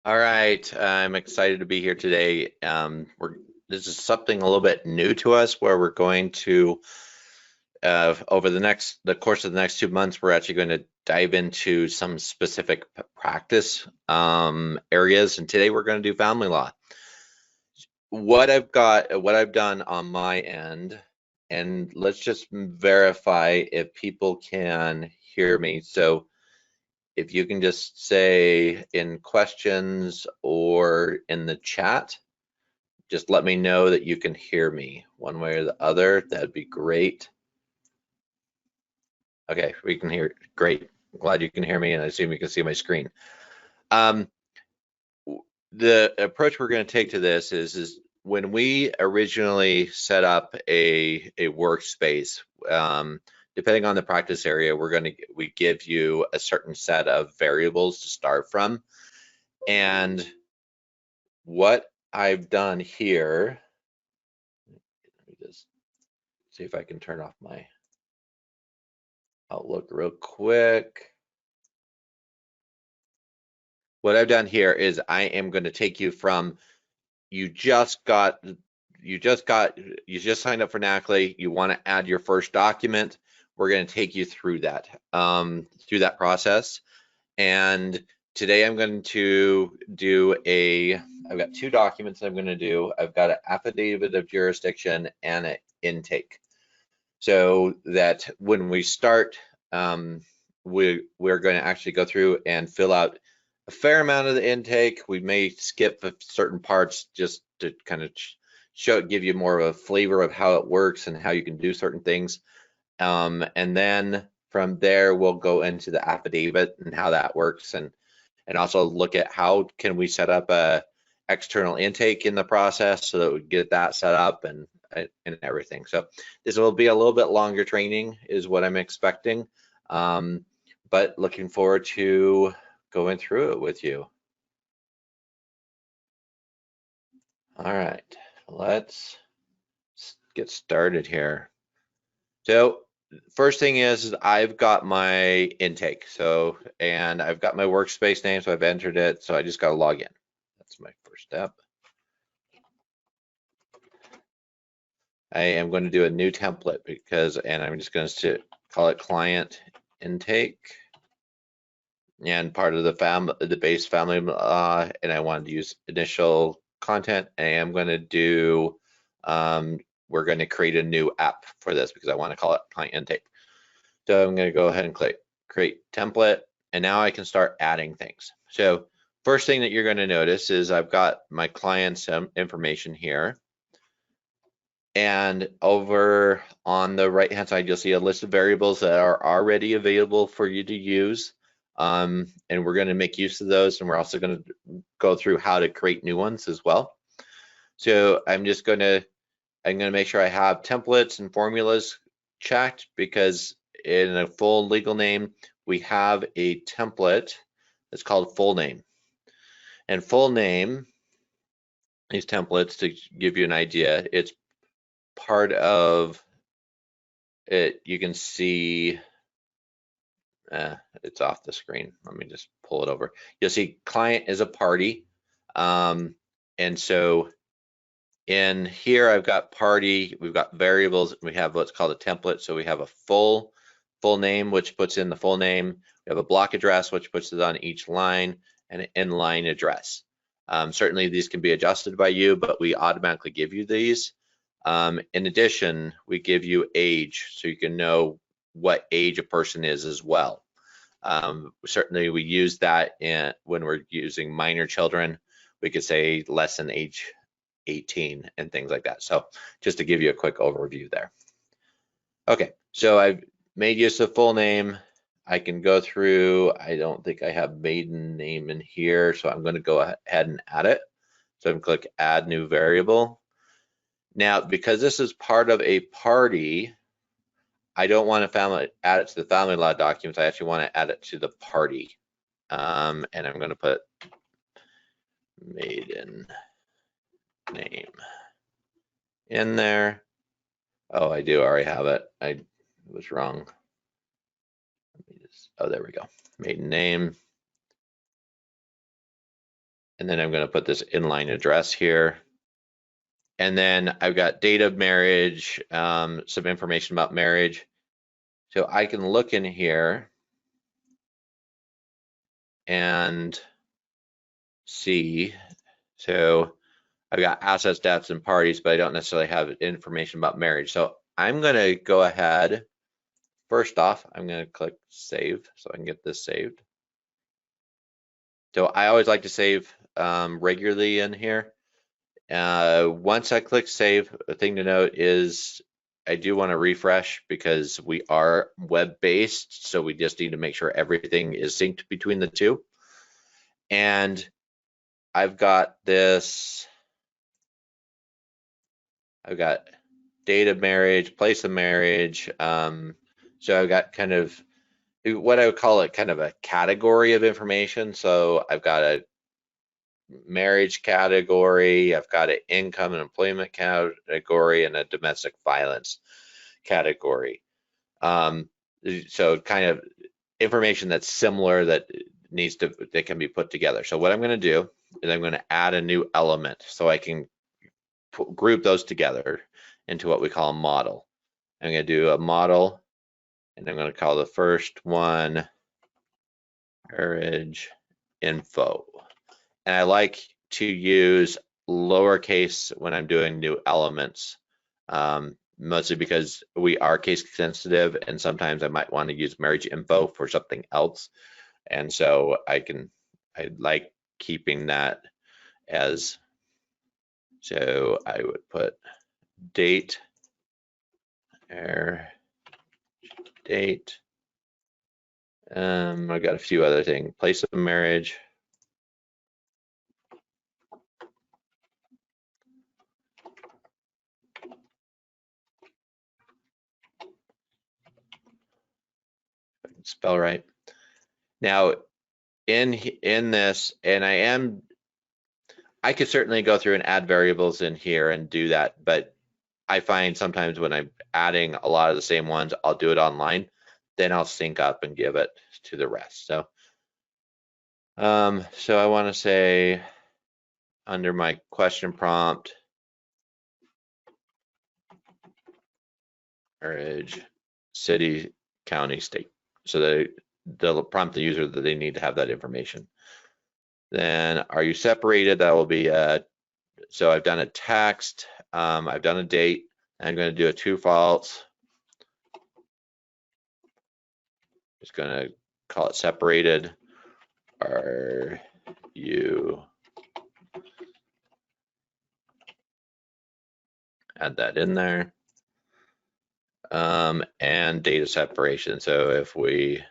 All right, I'm excited to be here today. This is something a little bit new to us where we're going to, over the course of the next 2 months, we're actually going to dive into some specific practice areas. And today we're going to do family law. What I've done on my end, and let's just verify if people can hear me. So if you can just say in questions or in the chat, just let me know that you can hear me one way or the other. That'd be great. Okay, we can hear. Great. Glad you can hear me, and I assume you can see my screen. Um, the approach we're going to take to this is when we originally set up a workspace, depending on the practice area, we give you a certain set of variables to start from. And what I've done here, let me just see if I can turn off my Outlook real quick. What I've done here is I am going to take you from you just signed up for Knackly. You want to add your first document. We're going to take you through that process. And today I'm going to do I've got two documents I'm going to do. I've got an affidavit of jurisdiction and an intake. So that when we start, we're going to actually go through and fill out a fair amount of the intake. We may skip certain parts just to kind of give you more of a flavor of how it works and how you can do certain things. And then from there, we'll go into the affidavit and how that works, and also look at how can we set up a external intake in the process so that we get that set up and everything. So this will be a little bit longer training is what I'm expecting, but looking forward to going through it with you. All right, let's get started here. So first thing is I've got my intake. So, and I've got my workspace name, so I've entered it. So I just got to log in. That's my first step. I am going to do a new template and I'm just going to call it client intake. And part of the base family, and I wanted to use initial content. And I'm going to do, we're going to create a new app for this because I want to call it client intake. So I'm going to go ahead and click create template, and now I can start adding things. So first thing that you're going to notice is I've got my client's information here. And over on the right hand side, you'll see a list of variables that are already available for you to use. And we're going to make use of those, and we're also going to go through how to create new ones as well. So I'm going to make sure I have templates and formulas checked, because in a full legal name, we have a template that's called full name. And full name, these templates, to give you an idea, it's part of it. You can see, it's off the screen. Let me just pull it over. You'll see client is a party. And so in here, I've got party, we've got variables, we have what's called a template. So we have a full name, which puts in the full name. We have a block address, which puts it on each line, and an inline address. Certainly these can be adjusted by you, but we automatically give you these. In addition, we give you age, so you can know what age a person is as well. Certainly we use that when we're using minor children. We could say less than age 18 and things like that. So just to give you a quick overview there. Okay, so I've made use of full name. I can go through, I don't think I have maiden name in here, so I'm going to go ahead and add it. So I'm going to click add new variable. Now, because this is part of a party, I don't want to add it to the family law documents. I actually want to add it to the party. And I'm going to put maiden name in there. Oh, I do already have it. I was wrong. Oh, there we go. Maiden name. And then I'm going to put this inline address here. And then I've got date of marriage, some information about marriage. So I can look in here and see. So I've got assets, deaths, and parties, but I don't necessarily have information about marriage. So I'm going to go ahead. First off, I'm going to click save so I can get this saved. So I always like to save regularly in here. Once I click save, a thing to note is I do want to refresh because we are web-based, so we just need to make sure everything is synced between the two. And I've got this, I've got date of marriage, place of marriage. So I've got kind of what I would call it kind of a category of information. So I've got a marriage category, I've got an income and employment category, and a domestic violence category. So kind of information that's similar that can be put together. So what I'm going to do is I'm going to add a new element so I can group those together into what we call a model. I'm going to do a model, and I'm going to call the first one marriage info. And I like to use lowercase when I'm doing new elements, mostly because we are case sensitive, and sometimes I might want to use marriage info for something else. And so I like keeping that as, so I would put date, date. I got a few other things, place of marriage. Spell right. Now in this, and I could certainly go through and add variables in here and do that, but I find sometimes when I'm adding a lot of the same ones, I'll do it online, then I'll sync up and give it to the rest. So so I want to say under my question prompt, marriage, city, county, state. So they'll prompt the user that they need to have that information. Then are you separated? That will be so I've done a text, I've done a date. I'm going to do a true false. Just going to call it separated. Are you? Add that in there. And data separation. So if we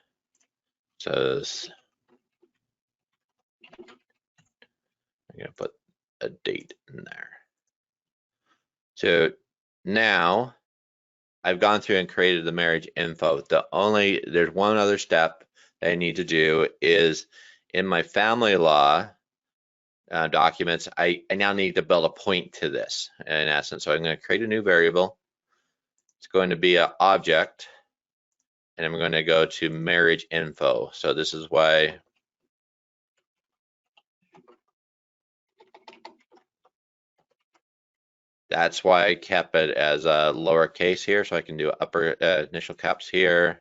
says, I'm going to put a date in there. So now I've gone through and created the marriage info. There's one other step that I need to do is in my family law documents, I now need to build a point to this in essence. So I'm going to create a new variable. It's going to be an object, and I'm going to go to marriage info. So this is why I kept it as a lowercase here, so I can do upper initial caps here.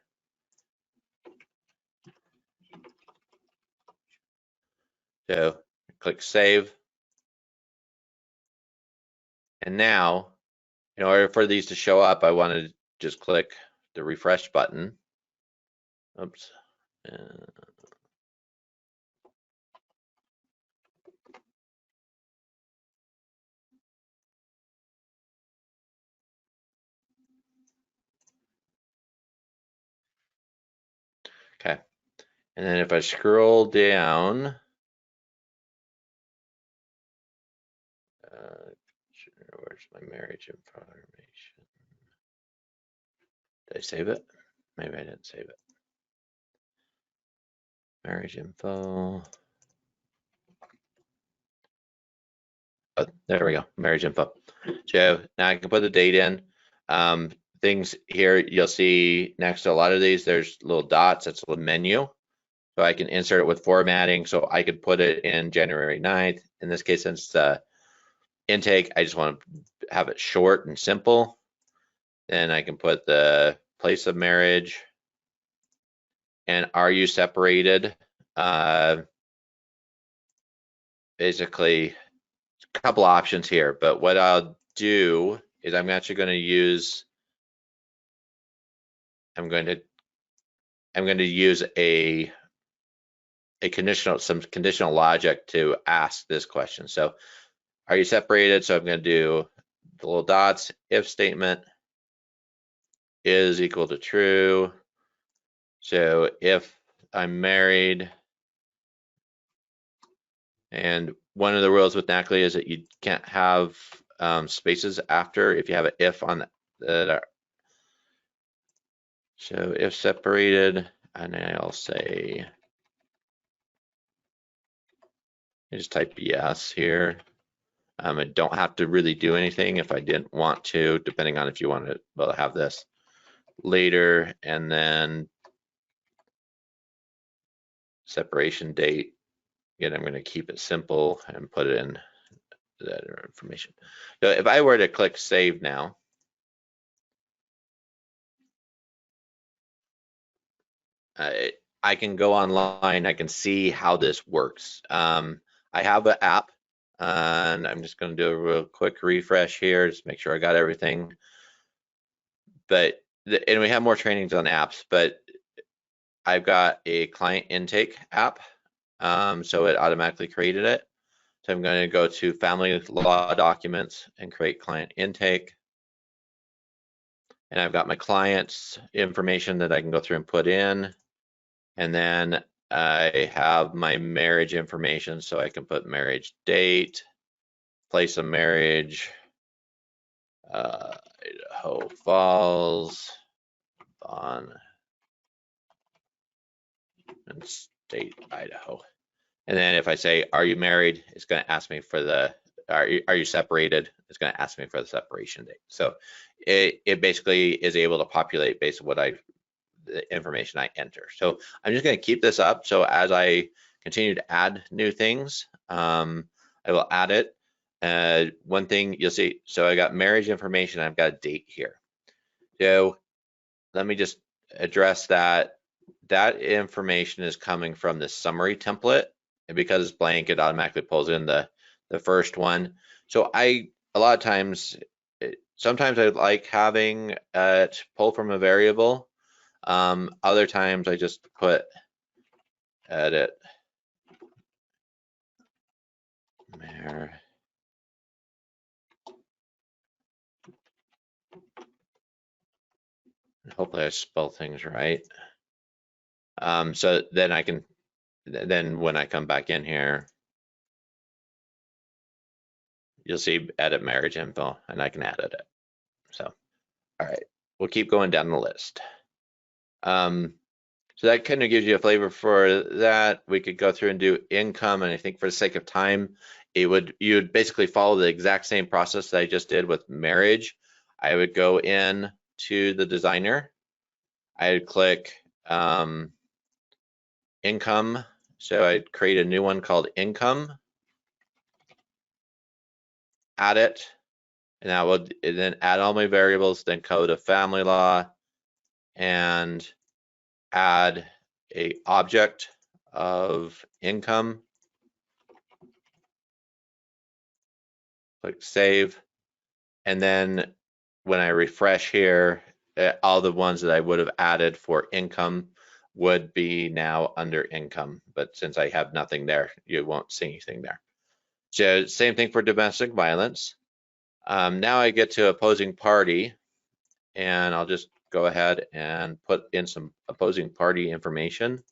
So click save. And now, in order for these to show up, I want to just click the refresh button. Oops. Okay. And then if I scroll down, where's my marriage information? Did I save it? Maybe I didn't save it. Marriage info. Oh, there we go, marriage info. So now I can put the date in. Things here you'll see next to a lot of these, there's little dots, that's a little menu. So I can insert it with formatting. So I could put it in January 9th. In this case, since the intake, I just want to have it short and simple. Then I can put the place of marriage and are you separated? Basically, a couple options here, but what I'll do is I'm actually going to use, I'm going to use some conditional logic to ask this question. So are you separated? So I'm going to do the little dots, if statement is equal to true. So if I'm married, and one of the rules with Knackly is that you can't have spaces after if you have an if on that. So if separated, and I'll say, I just type yes here. I don't have to really do anything if I didn't want to, depending on if you want to have this later, and then separation date. Again, I'm going to keep it simple and put it in that information. So if I were to click save now, I can go online, I can see how this works. I have an app, and I'm just going to do a real quick refresh here, just make sure I got everything. But, and we have more trainings on apps, but I've got a client intake app, so it automatically created it. So I'm going to go to family law documents and create client intake. And I've got my client's information that I can go through and put in. And then I have my marriage information, so I can put marriage date, place of marriage, Idaho Falls, on and state Idaho. And then if I say, are you married? It's going to ask me for the, are you separated? It's going to ask me for the separation date. So it basically is able to populate based on the information I enter. So I'm just going to keep this up. So as I continue to add new things, I will add it. One thing you'll see, so I got marriage information, I've got a date here. So let me just address that. That information is coming from the summary template, and because it's blank, it automatically pulls in the first one. So a lot of times, sometimes I like having it pull from a variable. Other times I just put edit mar. Hopefully I spell things right. So then I can, then when I come back in here, you'll see edit marriage info, and I can edit it. So, all right, we'll keep going down the list. So that kind of gives you a flavor for that. We could go through and do income, and I think for the sake of time, you would basically follow the exact same process that I just did with marriage. I would go in to the designer. I would click income. So I'd create a new one called income, add it, and that would then add all my variables, then go to family law and add a object of income. Click save. And then when I refresh here, all the ones that I would have added for income would be now under income. But since I have nothing there, you won't see anything there. So same thing for domestic violence. Now I get to opposing party, and I'll just go ahead and put in some opposing party information.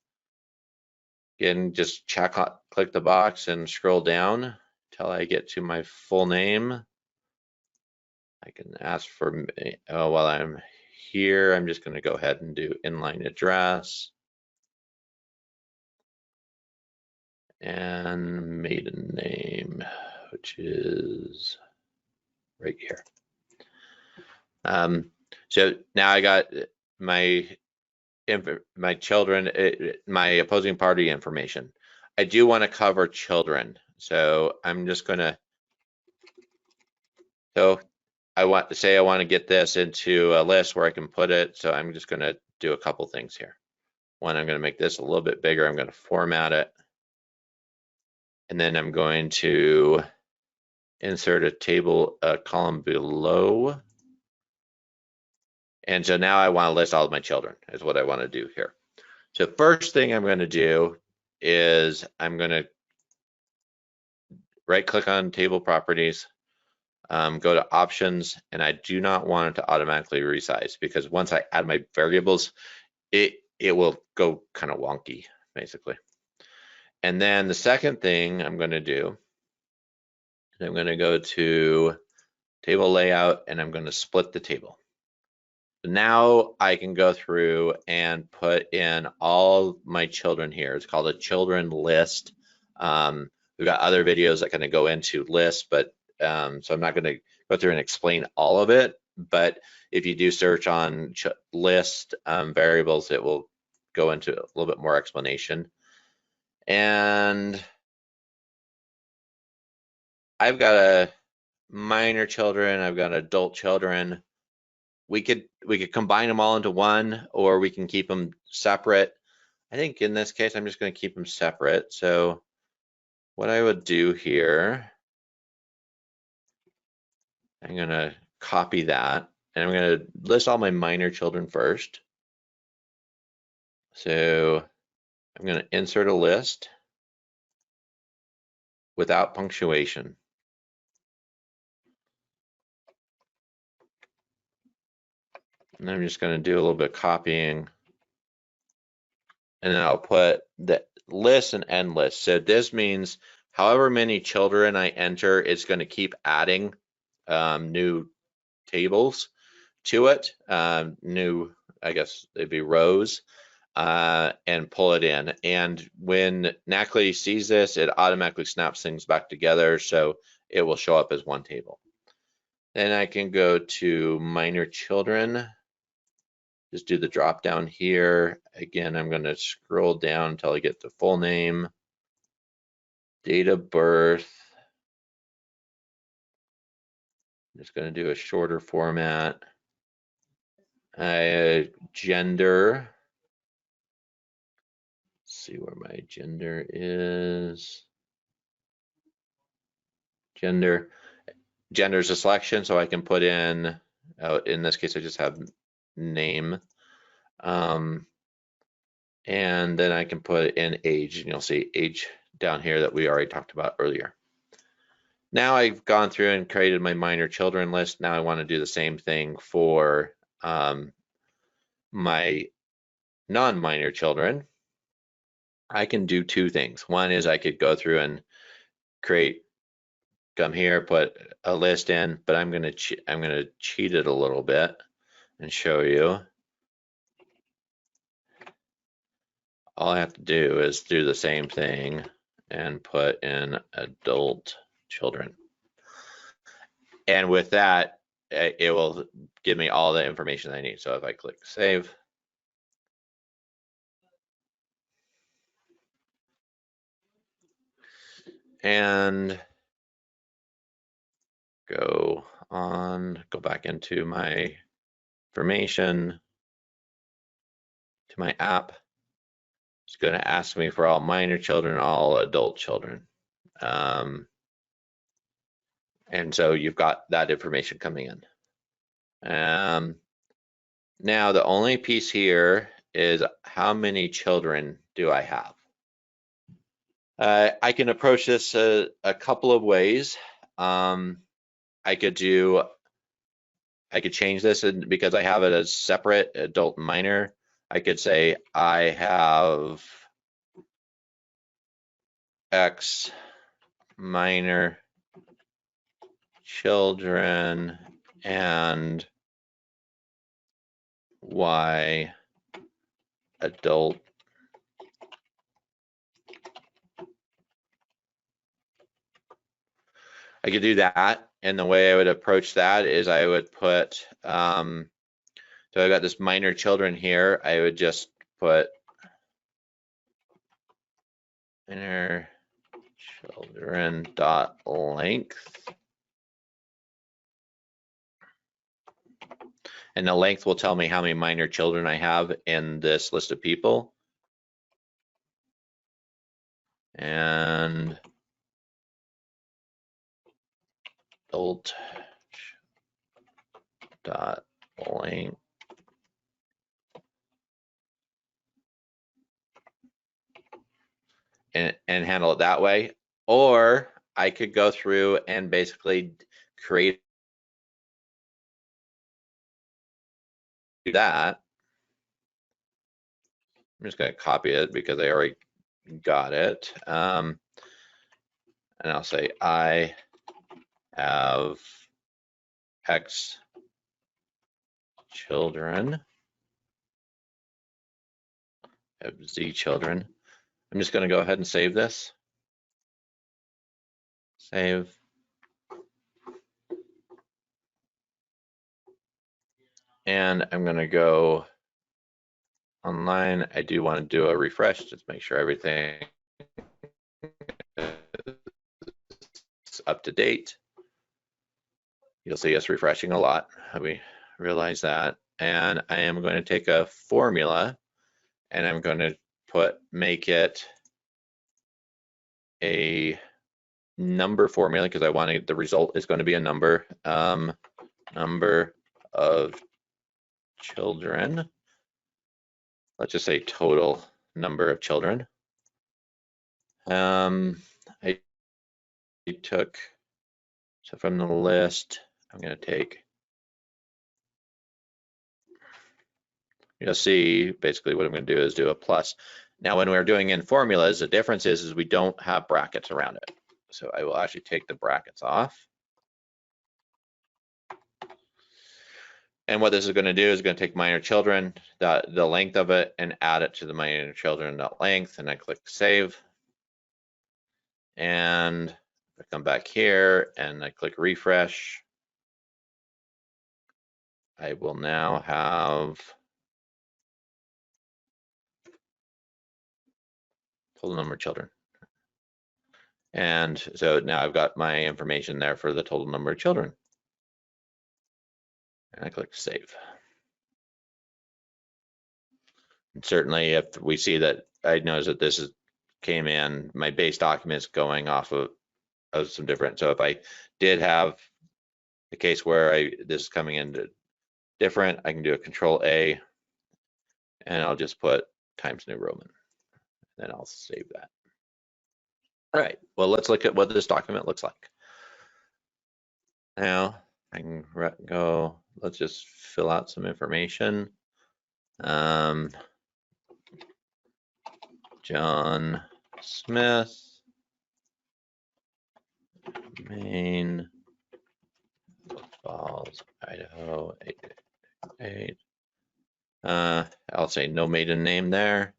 Again, just click the box and scroll down till I get to my full name. I can ask for, while I'm here, I'm just going to go ahead and do inline address and maiden name, which is right here. So now I got my my children, my opposing party information. I do want to cover children. So I'm just going to, so I want to say I want to get this into a list where I can put it. So I'm just going to do a couple things here. One, I'm going to make this a little bit bigger. I'm going to format it. And then I'm going to insert a table, a column below. And so now I want to list all of my children is what I want to do here. So first thing I'm going to do is I'm going to right click on table properties, go to options, and I do not want it to automatically resize because once I add my variables, it will go kind of wonky basically. And then the second thing I'm going to do is I'm going to go to table layout and I'm going to split the table. Now I can go through and put in all my children here. It's called a children list. We've got other videos that kind of go into lists, but so I'm not going to go through and explain all of it. But if you do search on list variables, it will go into a little bit more explanation. And I've got a minor children, I've got adult children. We could combine them all into one, or we can keep them separate. I think in this case, I'm just going to keep them separate. So what I would do here, I'm going to copy that, and I'm going to list all my minor children first. So I'm going to insert a list without punctuation. And I'm just going to do a little bit of copying. And then I'll put the list and end list. So this means however many children I enter, it's going to keep adding new tables to it, new, I guess it'd be rows, and pull it in. And when Knackly sees this, it automatically snaps things back together, so it will show up as one table. Then I can go to minor children, just do the drop down here. Again, I'm going to scroll down until I get to full name, date of birth. I'm just going to do a shorter format. Gender. Let's see where my gender is. Gender is a selection, so I can put in this case, I just have name. And then I can put in age, and you'll see age down here that we already talked about earlier. Now I've gone through and created my minor children list. Now I want to do the same thing for my non-minor children. I can do two things. One is I could go through and come here, put a list in, but I'm gonna cheat it a little bit and show you. All I have to do is do the same thing and put in adult children. And with that, it will give me all the information I need. So if I click save, and go back into my information, to my app, it's going to ask me for all minor children, all adult children. And so you've got that information coming in. Now the only piece here is how many children do I have? I can approach this a couple of ways. I could change this, and because I have it as separate, adult and minor, I could say I have X minor children and Y adult. I could do that, and the way I would approach that is I would put So I got this minor children here. I would just put minor children dot length. And the length will tell me how many minor children I have in this list of people. And adult dot length. And handle it that way. Or I could go through and basically create that. I'm just going to copy it because I already got it. And I'll say I have X children, I have Z children. I'm just going to go ahead and save this. Save. And I'm going to go online. I do want to do a refresh, just make sure everything is up to date. You'll see us refreshing a lot. We realize that. And I am going to take a formula and I'm going to make it a number formula because I wanted the result is going to be a number. Number of children. Let's just say total number of children. I took, so from the list, I'm going to take, you'll see basically what I'm going to do is do a plus. Now, when we're doing in formulas, the difference is we don't have brackets around it. So I will actually take the brackets off. And what this is going to do is going to take minor children, the length of it, and add it to the minor children length. And I click save. And I come back here and I click refresh. I will now have total number of children. And so now I've got my information there for the total number of children. And I click save. And certainly if we see that, I notice that this came in, my base document's going off of some different. So if I did have the case where this is coming into different, I can do a Control A and I'll just put Times New Roman. Then I'll save that. All right, well, let's look at what this document looks like. Now I can go, let's just fill out some information. John Smith, Maine, Falls, Idaho, 888. I'll say no maiden name there.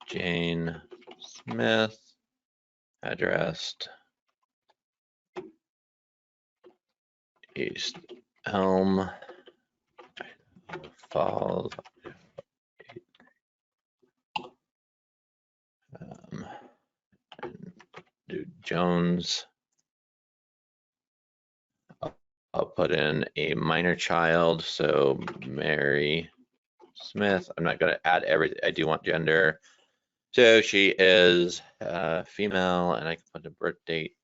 Jane Smith, addressed East Elm, Falls. Do Jones. I'll put in a minor child, so Mary Smith. I'm not going to add everything. I do want gender. So she is female, and I can put a birth date.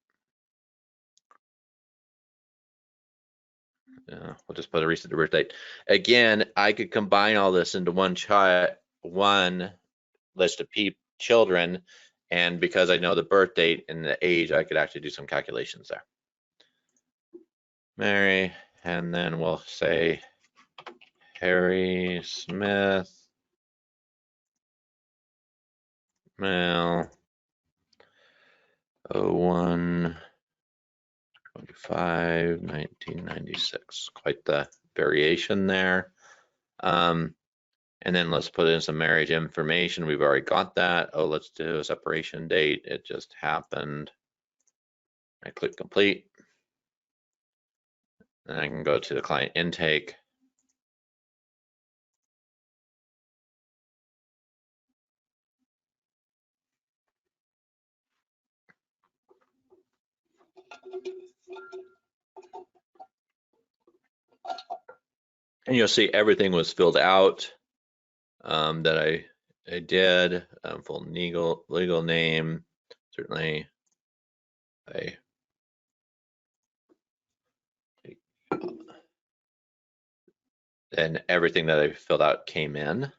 We'll just put a recent birth date. Again, I could combine all this into one list of children, and because I know the birth date and the age, I could actually do some calculations there. Mary, and then we'll say Harry Smith, male, 01, 25, 1996. Quite the variation there. And then let's put in some marriage information. We've already got that. Oh, let's do a separation date. It just happened. I click complete. And I can go to the client intake. And you'll see everything was filled out that I did, full legal name, certainly. And everything that I filled out came in.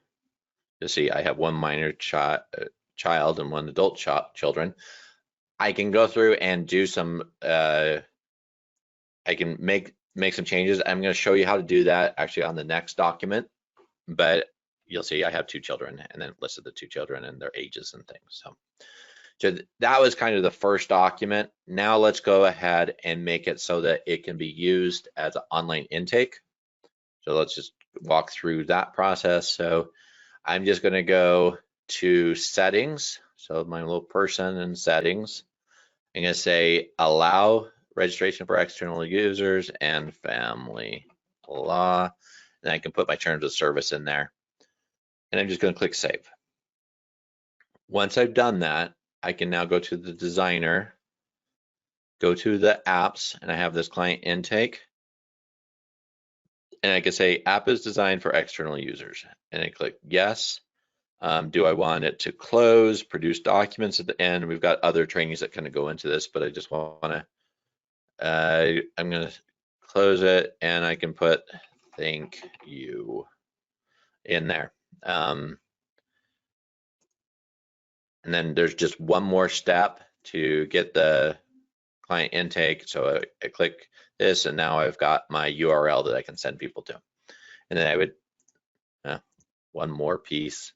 You'll see I have one minor child and one adult children. I can go through and do some, I can make some changes. I'm going to show you how to do that actually on the next document, but you'll see I have 2 children and then listed the 2 children and their ages and things. So that was kind of the first document. Now let's go ahead and make it so that it can be used as an online intake. So let's just walk through that process. So I'm just going to go to settings. So my little person in settings, I'm going to say allow registration for external users and family law. And I can put my terms of service in there. And I'm just going to click save. Once I've done that, I can now go to the designer, go to the apps, and I have this client intake. And I can say app is designed for external users. And I click yes. Do I want it to close, produce documents at the end? We've got other trainings that kind of go into this, but I just want to, I'm going to close it and I can put thank you in there. And then there's just one more step to get the client intake. So I click this and now I've got my URL that I can send people to. And then I would, one more piece.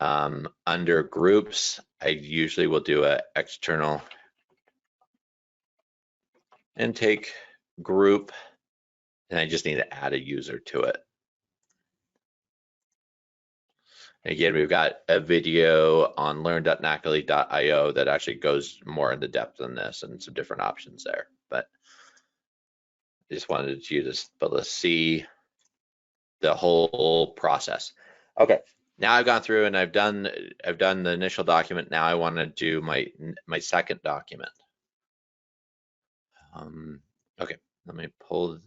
Under groups, I usually will do an external intake group, and I just need to add a user to it. Again, we've got a video on learn.knackly.io that actually goes more into depth than this and some different options there. But I just wanted you to be able to see the whole process. Okay, now I've gone through and I've done the initial document. Now I want to do my second document. Okay, let me pull.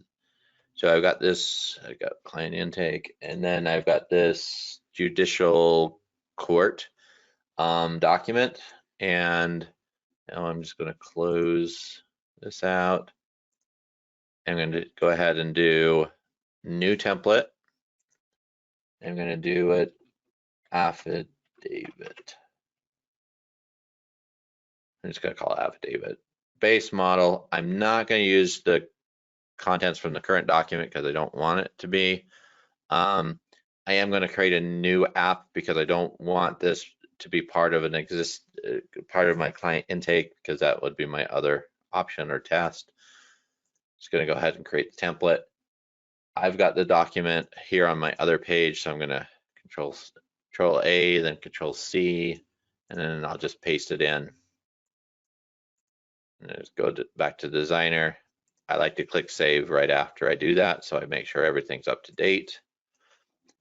So I've got this, I've got client intake, and then I've got this judicial court document. And now I'm just going to close this out. I'm going to go ahead and do new template. I'm going to do it affidavit. I'm just going to call it affidavit. Base model. I'm not going to use the contents from the current document because I don't want it to be. I am going to create a new app because I don't want this to be part of part of my client intake, because that would be my other option or test. Just going to go ahead and create the template. I've got the document here on my other page, so I'm going to control A, then control C, and then I'll just paste it in. And just go back to designer. I like to click save right after I do that, so I make sure everything's up to date.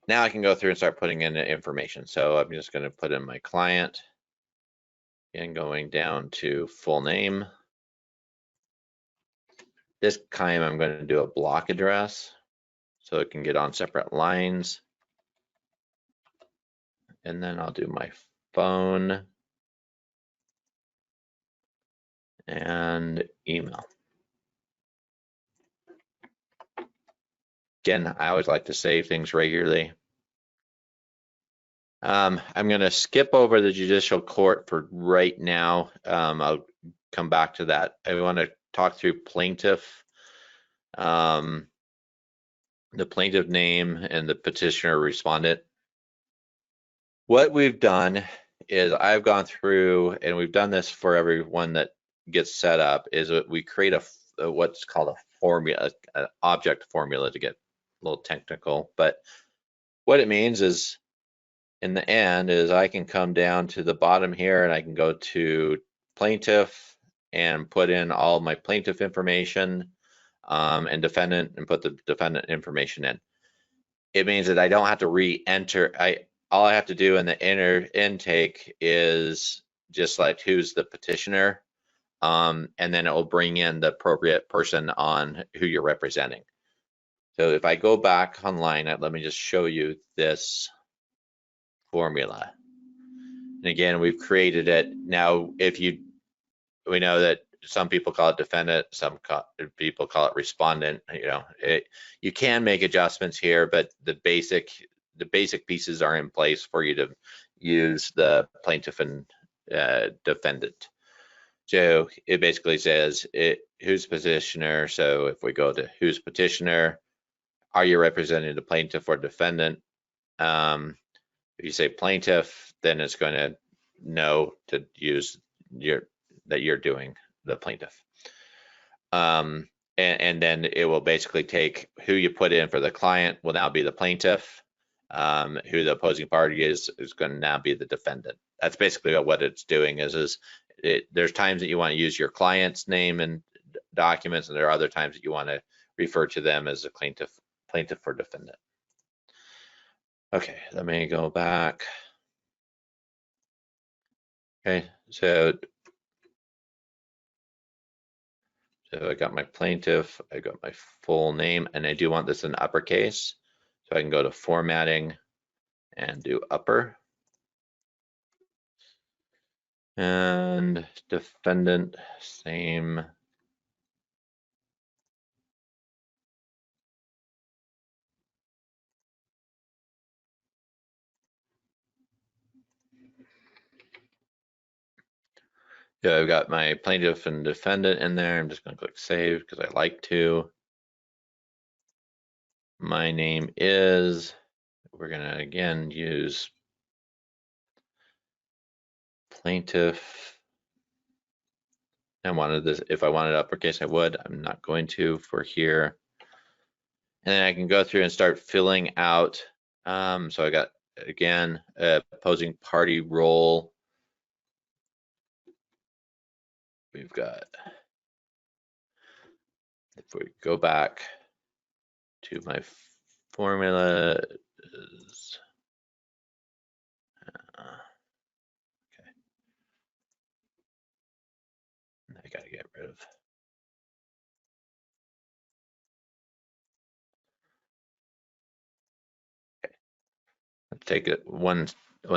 Now I can go through and start putting in the information. So I'm just going to put in my client and going down to full name. This time I'm going to do a block address so it can get on separate lines. And then I'll do my phone and email. Again, I always like to save things regularly. I'm going to skip over the judicial court for right now. I'll come back to that. I want to talk through plaintiff, the plaintiff name and the petitioner respondent. What we've done is I've gone through, and we've done this for everyone that gets set up, is that we create a what's called a formula, an object formula, to get a little technical. But what it means is, in the end, is I can come down to the bottom here and I can go to plaintiff and put in all my plaintiff information and defendant and put the defendant information in. It means that I don't have to re-enter. All I have to do in the intake is just like who's the petitioner, and then it will bring in the appropriate person on who you're representing. So if I go back online, let me just show you this formula. And again, we've created it. Now, we know that some people call it defendant, people call it respondent. You can make adjustments here, but the basic pieces are in place for you to use the plaintiff and defendant. So it basically says who's petitioner. So if we go to who's petitioner, are you representing the plaintiff or defendant? If you say plaintiff, then it's going to know to use that you're doing the plaintiff. And then it will basically take who you put in for the client will now be the plaintiff. Who the opposing party is going to now be the defendant. That's basically what it's doing. There's times that you want to use your client's name in documents, and there are other times that you want to refer to them as a plaintiff or defendant. Okay, let me go back. Okay, so I got my plaintiff, I got my full name, and I do want this in uppercase. So I can go to formatting and do upper. And defendant, same. Yeah, I've got my plaintiff and defendant in there. I'm just going to click save because I like to. My name is, we're going to again use plaintiff. I wanted this, if I wanted uppercase, I would. I'm not going to for here. And then I can go through and start filling out. So I got, again, opposing party role. We've got, if we go back to my formula, okay. I gotta get rid of. Okay. Let's take it one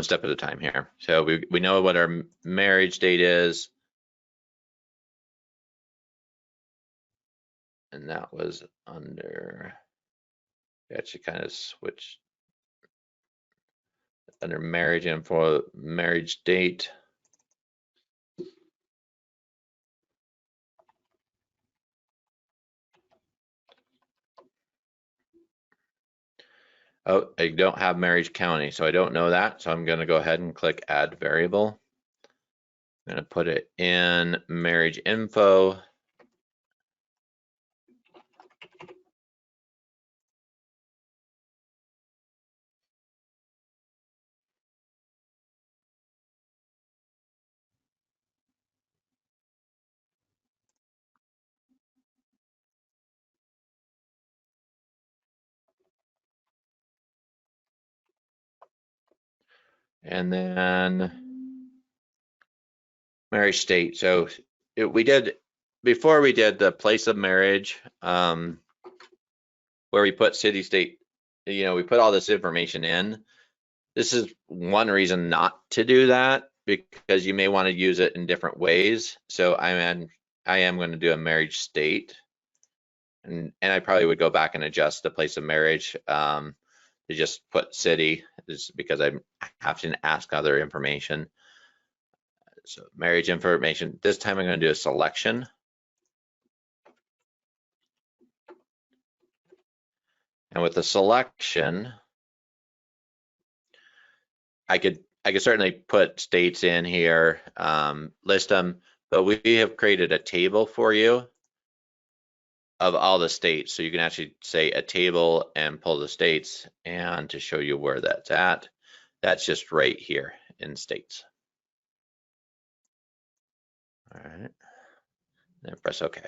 step at a time here. So we know what our marriage date is. And that was under, we actually kind of switched under marriage info, marriage date. Oh, I don't have marriage county, so I don't know that. So I'm going to go ahead and click add variable. I'm going to put it in marriage info. And then marriage state. So before we did the place of marriage, where we put city, state, we put all this information in. This is one reason not to do that, because you may want to use it in different ways. So I am going to do a marriage state, and I probably would go back and adjust the place of marriage to just put city, is because I have to ask other information. So marriage information. This time I'm going to do a selection. And with the selection, I could certainly put states in here, list them, but we have created a table for you of all the states. So you can actually say a table and pull the states, and to show you where that's at, that's just right here in states. All right, then press OK.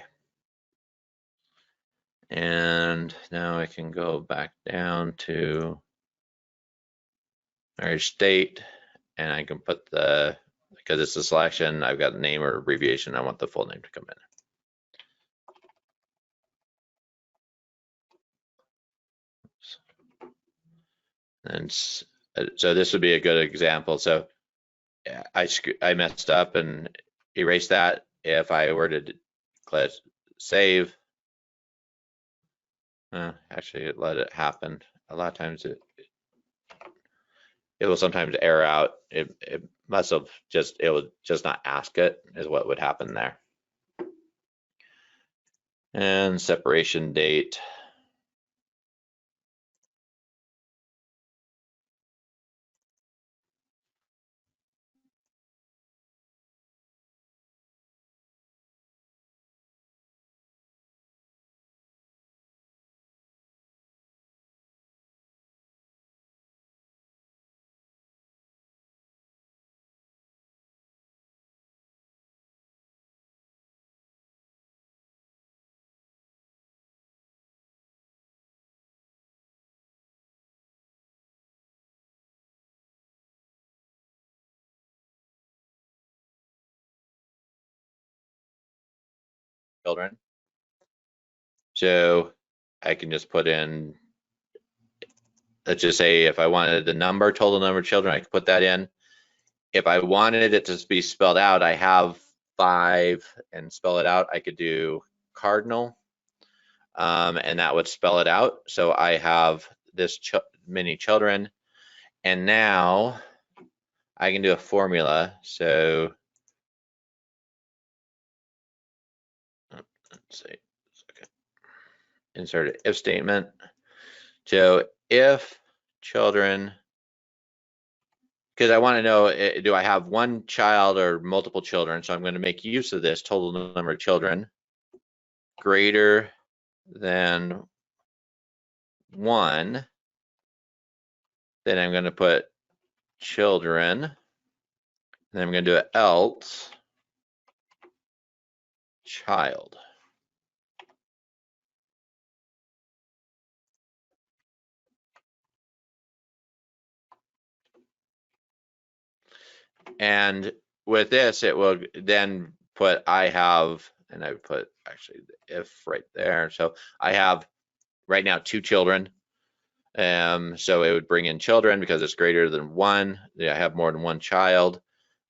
And now I can go back down to marriage state, and I can put the because it's a selection, I've got a name or abbreviation. I want the full name to come in. And so this would be a good example. So I messed up and erased that. If I were to click save, actually let it happen. A lot of times it will sometimes error out. It must have just, it would just not ask it, is what would happen there. And separation date. Children. So I can just put in, let's just say if I wanted the number, total number of children, I could put that in. If I wanted it to be spelled out, I have 5 and spell it out. I could do cardinal, and that would spell it out. So I have this many children, and now I can do a formula. So let's see, okay. Insert an if statement. So if children, because I want to know, do I have one child or multiple children? So I'm going to make use of this total number of children greater than 1. Then I'm going to put children. Then I'm going to do an else child. And with this, it will then put I have, and I would put actually the if right there. So I have right now 2 children. So it would bring in children because it's greater than 1. I have more than 1 child.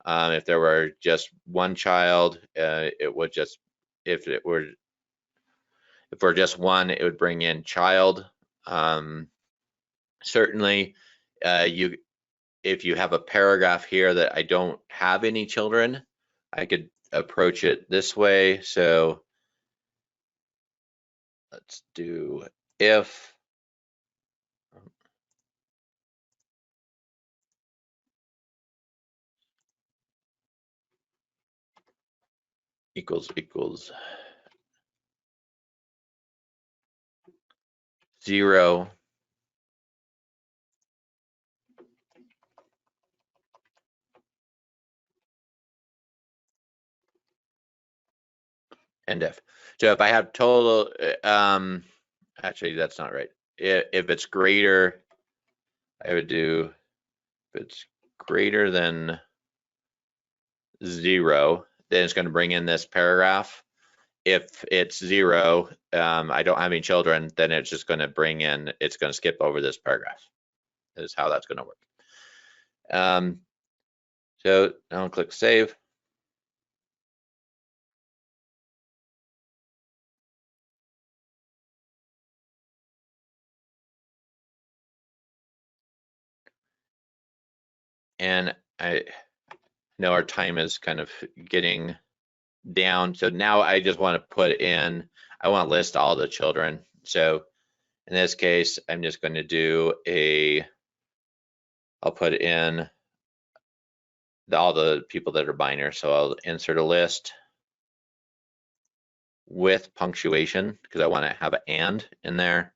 If there were just 1 child, it would just, if we're just 1, it would bring in child. Certainly, if you have a paragraph here that I don't have any children, I could approach it this way. So let's do if equals 0 and if. So if I have total, actually that's not right. If it's greater, I would do, if it's greater than 0, then it's going to bring in this paragraph. If it's 0, I don't have any children, then it's just going to bring in, it's going to skip over this paragraph. Is how that's going to work. So I'll click save. And I know our time is kind of getting down. So now I just want to put in, I want to list all the children. So in this case, I'm just going to do I'll put in all the people that are binary. So I'll insert a list with punctuation because I want to have an and in there.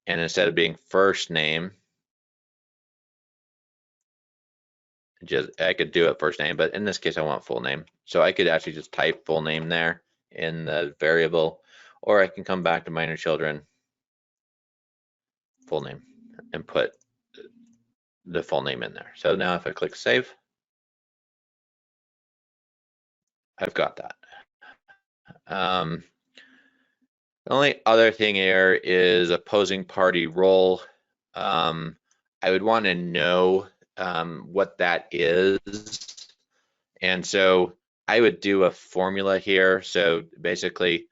And instead of being first name, I could do it first name, but in this case I want full name. So I could actually just type full name there in the variable, or I can come back to minor children, full name, and put the full name in there. So now if I click save, I've got that. The only other thing here is opposing party role. I would want to know what that is. And so I would do a formula here. So basically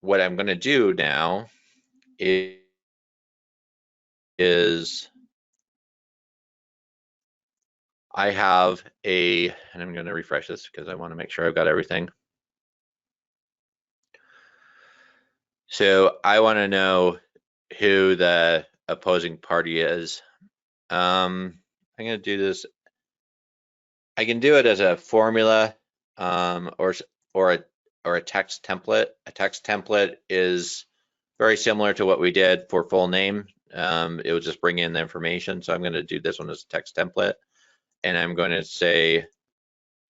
what I'm going to do now is I have and I'm going to refresh this because I want to make sure I've got everything. So I want to know who the opposing party is. I'm going to do this. I can do it as a formula or a text template. A text template is very similar to what we did for full name. It will just bring in the information. So I'm going to do this one as a text template, and I'm going to say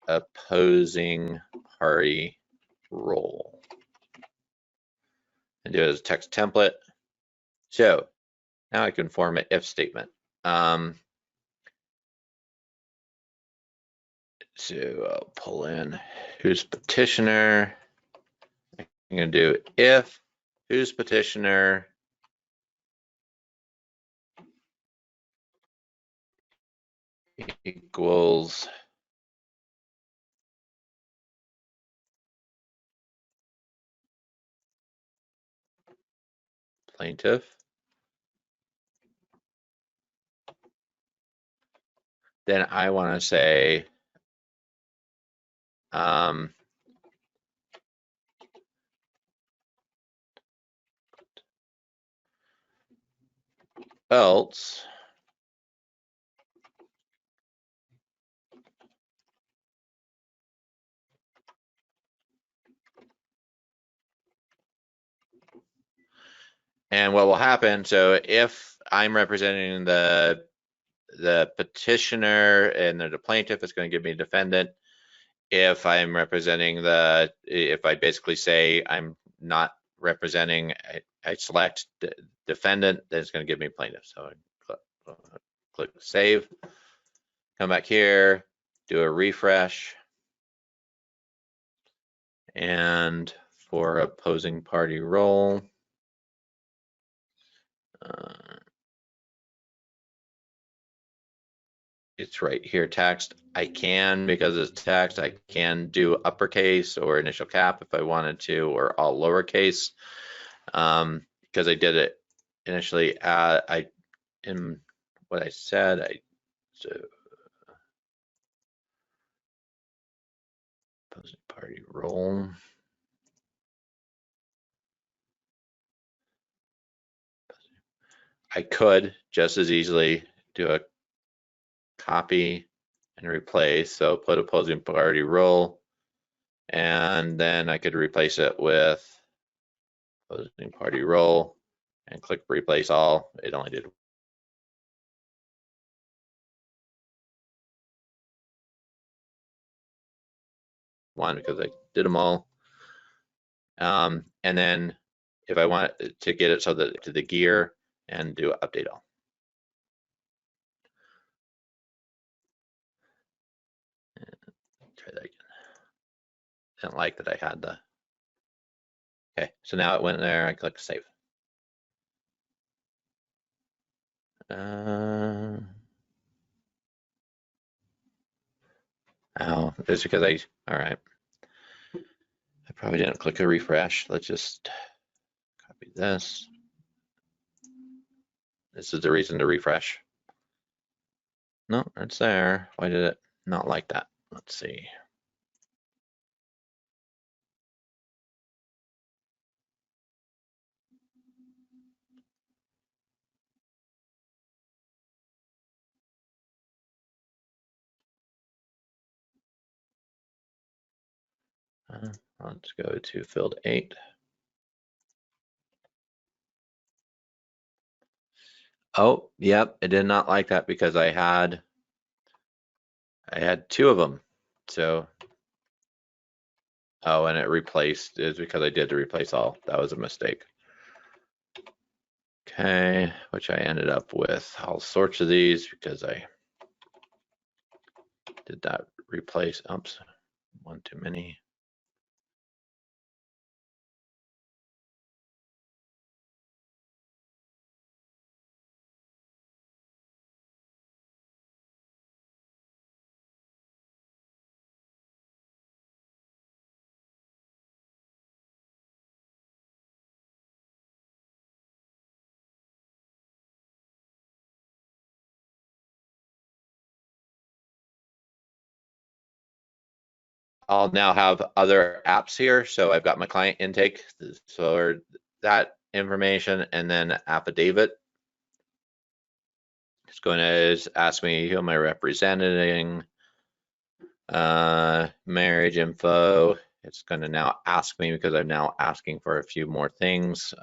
opposing party role and do it as a text template. So now I can form an if statement. So I'll pull in who's petitioner. I'm going to do if who's petitioner equals plaintiff, then I want to say else and what will happen, so if I'm representing the petitioner and the plaintiff, it's going to give me defendant. If I'm representing if I basically say I'm not representing, I select the defendant, then it's going to give me plaintiff. So I click save, come back here, do a refresh, and for opposing party role, it's right here, text. I can, because it's text, I can do uppercase or initial cap if I wanted to, or all lowercase. Because I did it initially, in what I said, so opposing party role. I could just as easily do a copy and replace. So put opposing party role, and then I could replace it with opposing party role and click replace all. It only did one because I did them all. And then if I want to get it so that to the gear and do update all. Try that again. Didn't like that I had the. Okay, so now it went there. I click save. Oh, it's because all right. I probably didn't click a refresh. Let's just copy this. This is the reason to refresh. No, it's there. Why did it not like that? Let's see. Let's go to field 8. Oh, yep, it did not like that because I had 2 of them. So, oh, and it replaced is because I did replace all. That was a mistake. Okay, which I ended up with all sorts of these because I did that replace. Oops, one too many. I'll now have other apps here. So I've got my client intake, so that information, and then affidavit. It's going to ask me who am I representing, marriage info. It's going to now ask me because I'm now asking for a few more things.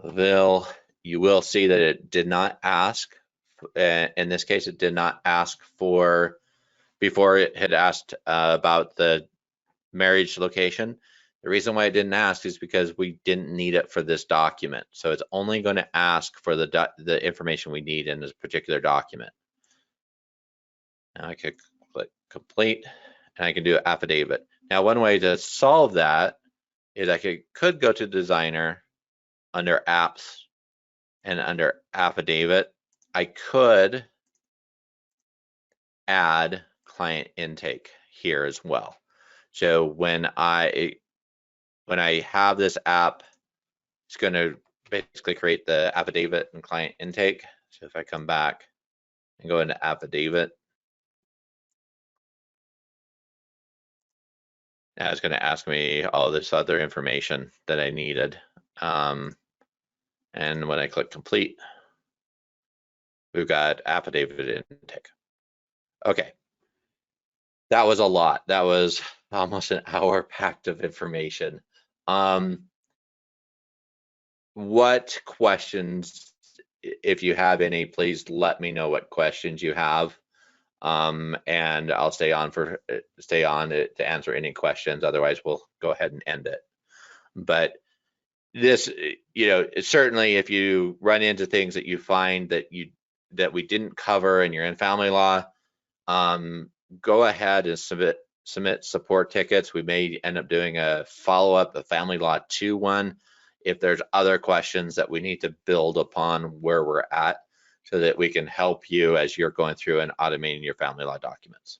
Bonneville. You will see that it did not ask. In this case, it did not ask for, before it had asked about the marriage location. The reason why it didn't ask is because we didn't need it for this document. So it's only going to ask for the information we need in this particular document. Now I could click complete and I can do affidavit. Now, one way to solve that is I could go to designer under apps and under affidavit. I could add client intake here as well. So when I have this app, it's going to basically create the affidavit and client intake. So if I come back and go into affidavit, now it's going to ask me all this other information that I needed. And when I click complete, we've got affidavit intake. Okay, that was a lot. That was almost an hour packed of information. What questions, if you have any, please let me know what questions you have. And I'll stay on to answer any questions. Otherwise, we'll go ahead and end it. But this, certainly if you run into things that you find that we didn't cover and you're in family law, go ahead and submit support tickets. We may end up doing a follow-up, a family law 2 one, if there's other questions that we need to build upon where we're at, so that we can help you as you're going through and automating your family law documents.